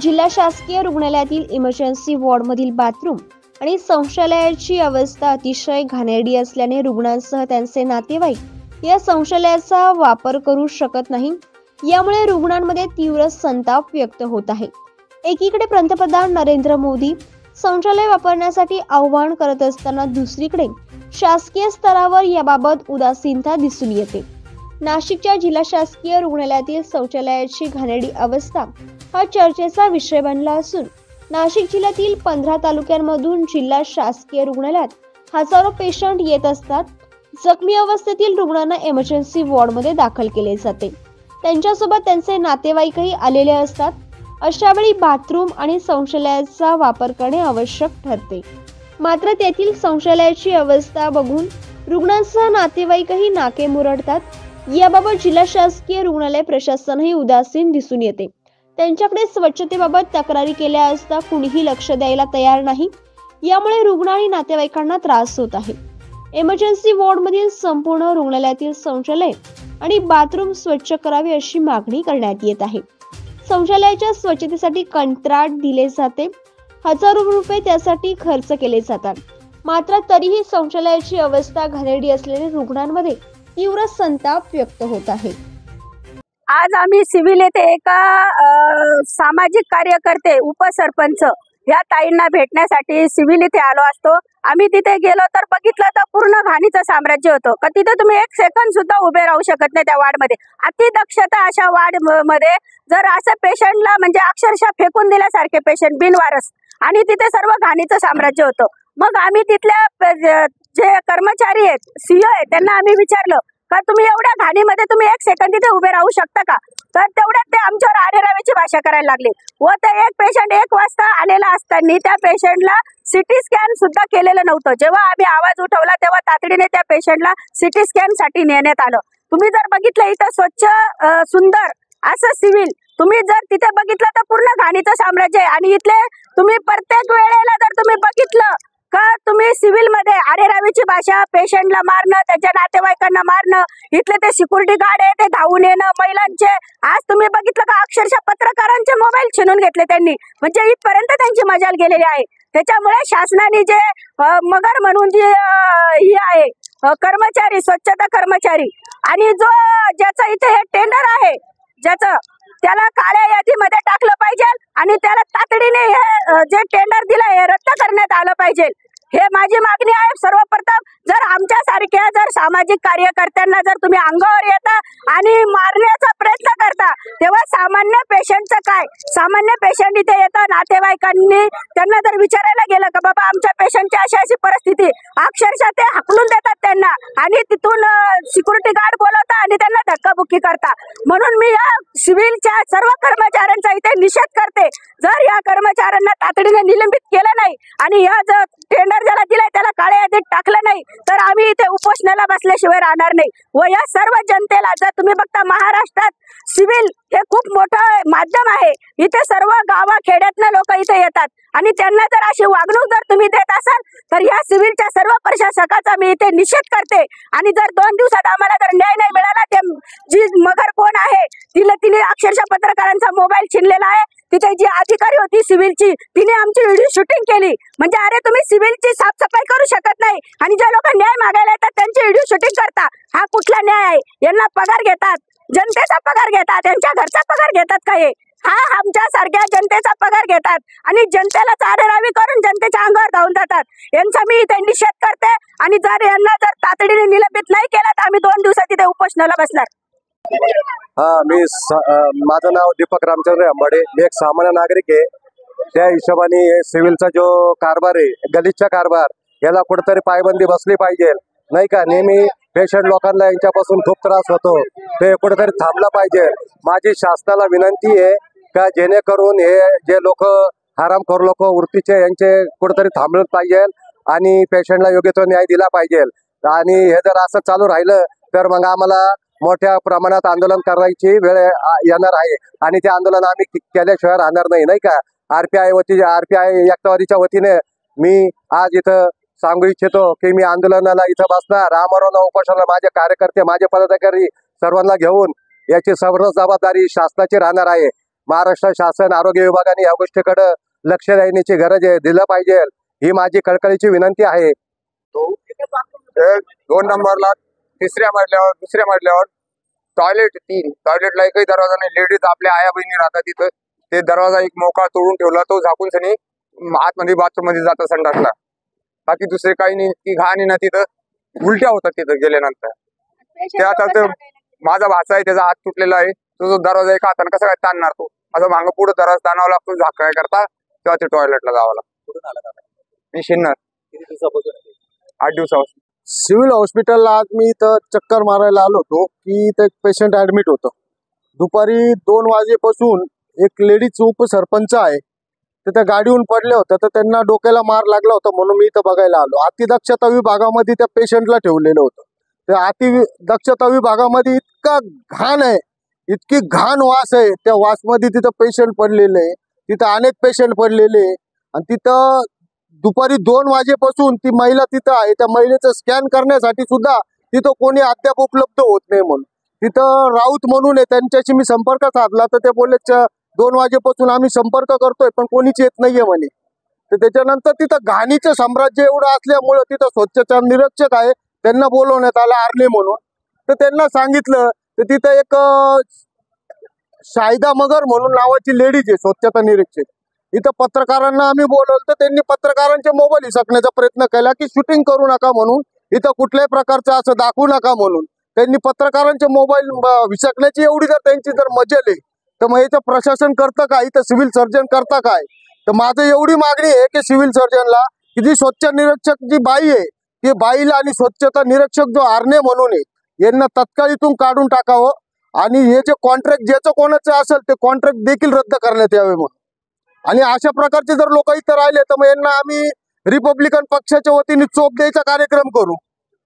जिल्हा शासकीय रुग्णालयातील इमर्जन्सी वॉर्डमधील बाथरूम आणि शौचालयाची अवस्था अतिशय घाणेरडी असल्याने रुग्णांसह त्यांचे नातेवाईक या शौचालयाचा वापर करू शकत नाही। यामुळे रुग्णांमध्ये तीव्र संताप व्यक्त होत आहे। एकीकडे पंतप्रधान नरेंद्र मोदी शौचालय वापरण्यासाठी आवाहन करत असताना दुसरीकडे शासकीय स्तरावर याबाबत उदासीनता दिसून येते। नाशिकच्या जिल्हा शासकीय रुग्णालयातील शौचालयाची घाणेरडी अवस्था हा चर्चेचा विषय बनला असून नाशिक जिल्ह्यातील 15 तालुक्यांमधून जिल्हा शासकीय रुग्णालयात हजारो पेशंट येत असतात। जखमी अवस्थेतील रुग्णांना इमर्जन्सी वॉर्डमध्ये दाखल केले जाते। त्यांच्यासोबत त्यांचे नातेवाईकही आलेले असतात। अशा वेळी बाथरूम आणि शौचालयाचा वापर करणे आवश्यक ठरते। मात्र तेथील शौचालयाची अवस्था बघून रुग्णांसह नातेवाईकही नाके मुरडतात। याबाबत जिल्हा शासकीय रुग्णालय प्रशासनही उदासीन दिसून येते। त्यांच्याकडे स्वच्छतेबाबत तक्रारी केल्या असता कुणीही लक्ष द्यायला तयार नाही। यामुळे रुग्ण आणि नातेवाईकांना त्रास होत आहे। इमर्जन्सी वॉर्डमधील संपूर्ण रुग्णालयातील शौचालय आणि बाथरूम स्वच्छ करावे अशी मागणी करण्यात येत आहे। शौचालयाच्या स्वच्छतेसाठी कंत्राट दिले जाते, हजारो रुपये त्यासाठी खर्च केले जातात। मात्र तरीही शौचालयाची अवस्था घाणेरडी असल्याने रुग्णांमध्ये तीव्र संताप व्यक्त होत आहे। आज आम्ही सिव्हिल येथे एका सामाजिक कार्यकर्ते उपसरपंच या ताईंना भेटण्यासाठी सिव्हिल येथे आलो असतो। आम्ही तिथे गेलो तर बघितलं तर पूर्ण घाणीचं साम्राज्य होतं का तिथे तुम्ही एक सेकंद सुद्धा उभे राहू शकत नाही। त्या वार्डमध्ये अति दक्षता अशा वार्डमध्ये जर असं पेशंटला म्हणजे अक्षरशः फेकून दिल्यासारखे पेशंट बिनवारस आणि तिथे सर्व घाणीचं साम्राज्य होतं। मग आम्ही तिथल्या जे कर्मचारी आहेत सीओ आहेत त्यांना आम्ही विचारलं का तुम्ही एवढ्या घाणीमध्ये तुम्ही एक सेकंद तिथे उभे राहू शकता का? तर तेवढ्यात ते आमच्यावर आरेरावीची भाषा करायला लागले व ते एक पेशंट 1 वाजता आलेला असताना त्या पेशंटला सिटी स्कॅन सुद्धा केलेलं नव्हतं। जेव्हा आम्ही आवाज उठवला तेव्हा तातडीने त्या पेशंटला सिटी स्कॅन साठी नेण्यात आलं। तुम्ही जर बघितलं इथं स्वच्छ सुंदर असं सिव्हिल तुम्ही जर तिथे बघितलं तर पूर्ण घाणीचं साम्राज्य आहे। आणि इथले तुम्ही प्रत्येक वेळेला जर तुम्ही बघितलं का तुम्ही सिव्हिल मध्ये आरेरावीची भाषा, पेशंटला मारणं, त्याच्या नातेवाईकांना मारणं, इथले ते सिक्युरिटी गार्ड आहे ते धावून येणं, महिलांचे आज तुम्ही बघितलं का अक्षरशः पत्रकारांचे मोबाईल छिनून घेतले त्यांनी, म्हणजे इथपर्यंत त्यांची मजाल गेलेली आहे। त्याच्यामुळे शासनाने जे मगर म्हणून जी ही आहे कर्मचारी, स्वच्छता कर्मचारी आणि जो ज्याचा इथे हे टेंडर आहे ज्याचं त्याला काळ्या यादीमध्ये टाकलं पाहिजे आणि त्याला तातडीने हे जे टेंडर दिलंय हे रद्द करण्यात आलं पाहिजे। हे माझी मागणी आहे। सर्वप्रथम जर आमच्यासारख्या जर सामाजिक कार्यकर्त्यांना जर तुम्ही अंगावर येता आणि मारण्याचा प्रयत्न करता तेव्हा सामान्य पेशंटचं काय? सामान्य पेशंट इथे येतं, नातेवाईकांनी त्यांना जर विचारायला गेलं का बाबा आमच्या पेशंटची अशी अशी परिस्थिती, अक्षरशः ते हाकलून देतात त्यांना आणि तिथून सिक्युरिटी गार्ड बोलवता आणि त्यांना धक्काबुक्की करता। म्हणून मी या सिव्हिलच्या सर्व कर्मचाऱ्यांचा इथे निषेध करते। जर या कर्मचाऱ्यांना तातडीने निलंबित केलं नाही आणि या जर टेंडर ज्याला दिलाय त्याला काळ्या यादीत टाकलं नाही तर आम्ही इथे उपोषणाला बसल्याशिवाय राहणार नाही। व या सर्व जनतेला जर तुम्ही बघता महाराष्ट्रात सिव्हिल हे खूप मोठं माध्यम आहे। इथे सर्व गावाखेड्यातनं लोक इथे येतात आणि त्यांना जर अशी वागणूक जर तुम्ही देत असाल तर या सिव्हिलच्या सर्व प्रशासकाचा मी इथे निषेध करते। आणि जर 2 दिवसात आम्हाला जर न्याय नाही मिळाला ते जी मगर कोण आहे तिने अक्षरशः पत्रकारांचा मोबाईल छिनलेला आहे। तिथे जी अधिकारी होती सिव्हिलची तिने आमची व्हिडिओ शूटिंग केली, म्हणजे अरे तुम्ही सिव्हिलची साफसफाई करू शकत नाही आणि जे लोक न्याय मागायला येतात त्यांची व्हिडिओ शूटिंग करता, हा कुठला न्याय आहे? यांना पगार घेतात, जनतेचा पगार घेतात, त्यांच्या घरचा पगार घेतात का? हे हा आमच्या सारख्या जनतेचा पगार घेतात आणि जनतेला चारेरावी करून जनतेच्या अंगावर धावून जातात। यांचा मी इथे निषेध करते आणि जर यांना जर तातडीने निलंबित नाही केलं तर आम्ही 2 दिवसात इथे उपोषणाला बसणार। माझं नाव दीपक रामचंद्र अंबाडे, मी एक सामान्य नागरिक आहे। त्या हिशोबाने सिव्हिलचा जो कारभार आहे गलिच्छ कारभार याला कुठेतरी पायबंदी बसली पाहिजे, नाही का? नेहमी पेशंट लोकांना यांच्यापासून खूप त्रास होतो, ते कुठेतरी थांबलं पाहिजे। माझी शासनाला विनंती आहे का जेणेकरून हे जे लोक हरामखोर लोक वृत्तीचे यांचे कुठेतरी थांबलं पाहिजे आणि पेशंटला योग्य तो न्याय दिला पाहिजे। आणि हे जर असं चालू राहिलं तर मग आम्हाला मोठ्या प्रमाणात आंदोलन करायची वेळ येणार आहे आणि ते आंदोलन आम्ही केल्याशिवाय राहणार नाही, नाही का? आरपीआय एकतावादीच्या वतीने मी आज इथं सांगू इच्छितो की मी आंदोलनाला इथं बसणार। आमरण उपोषणाला माझे कार्यकर्ते, माझे पदाधिकारी सर्वांना घेऊन याची सर्व जबाबदारी शासनाची राहणार आहे। महाराष्ट्र शासन आरोग्य विभागाने या गोष्टीकडे लक्ष देण्याची गरज आहे, दिलं पाहिजे, ही माझी कळकळीची विनंती आहे. 2 नंबरला 3ऱ्या मजल्यावर 2ऱ्या मजल्यावर टॉयलेट 3 टॉयलेटला एकही दरवाजा नाही. लेडीज आपल्या आया बहिणी राहतात तिथं, ते दरवाजा एक मोकळा तोडून ठेवला, तो झाकून सनी आतमध्ये बाथरूम मध्ये जातात संडासला. बाकी दुसरे काही नाही. ती घाण आहे ना, तिथं उलट्या होतात तिथं गेल्यानंतर. ते आता ते माझा भाचा आहे, त्याचा हात तुटलेला आहे, तो दरवाजा एका हाताने कसा काय ताणणार, तो असं मागं पुढे दरवाजा ताणावा लागतो झाकाय करता, तेव्हा ते टॉयलेटला जावं लागतं. मी शिन्नर 8 दिवसापासून. सिव्हिल हॉस्पिटलला आज मी इथं चक्कर मारायला आलो होतो की इथं एक पेशंट ऍडमिट होतं. दुपारी 2 वाजेपासून एक लेडीज उपसरपंच आहे, तर त्या गाडीहून पडले होते, तर त्यांना डोक्याला मार लागला होता म्हणून मी इथं बघायला आलो. अतिदक्षता विभागामध्ये त्या पेशंटला ठेवलेलं होतं. त्या अतिदक्षता विभागामध्ये इतका घाण आहे, इतकी घाण वास आहे, त्या वासमध्ये तिथं पेशंट पडलेले आहे, तिथं अनेक पेशंट पडलेले आहे. आणि तिथं दुपारी 2 वाजेपासून ती महिला तिथं आहे, त्या महिलेचं स्कॅन करण्यासाठी सुद्धा तिथं कोणी अद्याप उपलब्ध होत नाही. म्हणून तिथं राऊत म्हणून आहे, त्यांच्याशी मी संपर्क साधला तर ते बोलले 2 वाजेपासून आम्ही संपर्क करतोय पण कोणीच येत नाहीये म्हणे. तर त्याच्यानंतर तिथं घाणीचं साम्राज्य एवढं असल्यामुळं तिथं स्वच्छता निरीक्षक आहे, त्यांना बोलवण्यात आलं आर्ने म्हणून. तर त्यांना सांगितलं, तर तिथं एक शाहिदा मगर म्हणून नावाची लेडीज आहे स्वच्छता निरीक्षक. इथं पत्रकारांना आम्ही बोलवलं, तर त्यांनी पत्रकारांचे मोबाईल हिसकण्याचा प्रयत्न केला की शूटिंग करू नका म्हणून, इथं कुठल्याही प्रकारचं असं दाखवू नका म्हणून. त्यांनी पत्रकारांचे मोबाईल हिसकण्याची एवढी जर त्यांची जर मजल आहे, तर मग याचं प्रशासन करतं काय, इथं सिव्हिल सर्जन करता काय. तर माझं एवढी मागणी आहे की सिव्हिल सर्जनला की जी स्वच्छ निरीक्षक जी बाई आहे, ती बाईला आणि स्वच्छता निरीक्षक जो आर्ने म्हणून आहे, यांना तत्काळ इथून काढून टाकावं. आणि हे जे कॉन्ट्रॅक्ट ज्याचं कोणाचं असेल ते कॉन्ट्रॅक्ट देखील रद्द करण्यात यावे म्हणून. आणि अशा प्रकारचे जर लोक इथं राहिले तर मग यांना आम्ही रिपब्लिकन पक्षाच्या वतीने चोप द्यायचा कार्यक्रम करू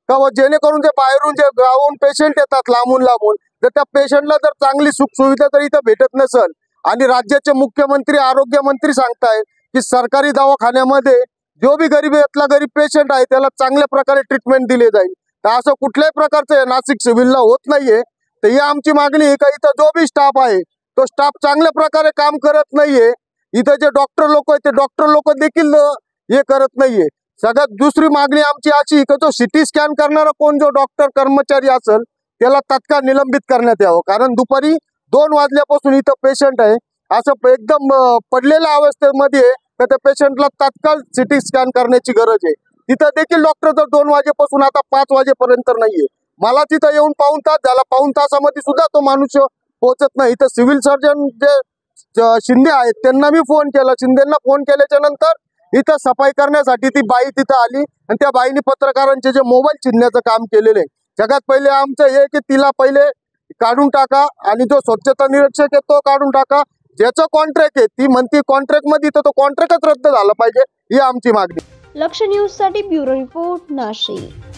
का, जेणेकरून जे बाहेरून जे गावून पेशंट येतात लांबून लांबून, तर त्या पेशंटला जर चांगली सुख सुविधा जर इथं भेटत नसेल, आणि राज्याचे मुख्यमंत्री आरोग्य मंत्री सांगतायत की सरकारी दवाखान्यामध्ये जो बी गरीबातला गरीब पेशंट आहे त्याला चांगल्या प्रकारे ट्रीटमेंट दिली जाईल, तर असं कुठल्याही प्रकारचं नाशिक सिव्हिलला होत नाहीये. तर ही आमची मागणी आहे का इथं जो बी स्टाफ आहे तो स्टाफ चांगल्या प्रकारे काम करत नाहीये. इथं जे डॉक्टर लोक आहेत ते डॉक्टर लोक देखील हे करत नाहीये. सगळ्यात दुसरी मागणी आमची अशी की जो सिटी स्कॅन करणारा कोण जो डॉक्टर कर्मचारी असेल त्याला तत्काळ निलंबित करण्यात यावं. कारण दुपारी 2 वाजल्यापासून इथं पेशंट आहे, असं एकदम पडलेल्या अवस्थेमध्ये तर त्या पेशंटला तत्काळ सिटी स्कॅन करण्याची गरज आहे. तिथं देखील डॉक्टर जर 2 वाजेपासून आता 5 वाजेपर्यंत नाहीये. मला तिथं येऊन पाऊण तास झाला, पाऊण तासामध्ये सुद्धा तो माणूस पोहोचत नाही. इथं सिव्हिल सर्जन जे शिंदे आहेत त्यांना मी फोन केला, शिंदेना फोन केल्याच्या नंतर इथं सफाई करण्यासाठी ती बाई तिथं आली आणि त्या बाईने पत्रकारांचे जे मोबाईल चिन्हाचं काम केलेलं आहे. सगळ्यात पहिले आमचं हे की तिला पहिले काढून टाका आणि जो स्वच्छता निरीक्षक आहे तो काढून टाका. ज्याचं कॉन्ट्रॅक्ट आहे ती म्हणती कॉन्ट्रॅक्ट मध्ये, तर तो कॉन्ट्रॅक्टच रद्द झाला पाहिजे, ही आमची मागणी. लक्ष न्यूज साठी ब्युरो रिपोर्ट नाशिक.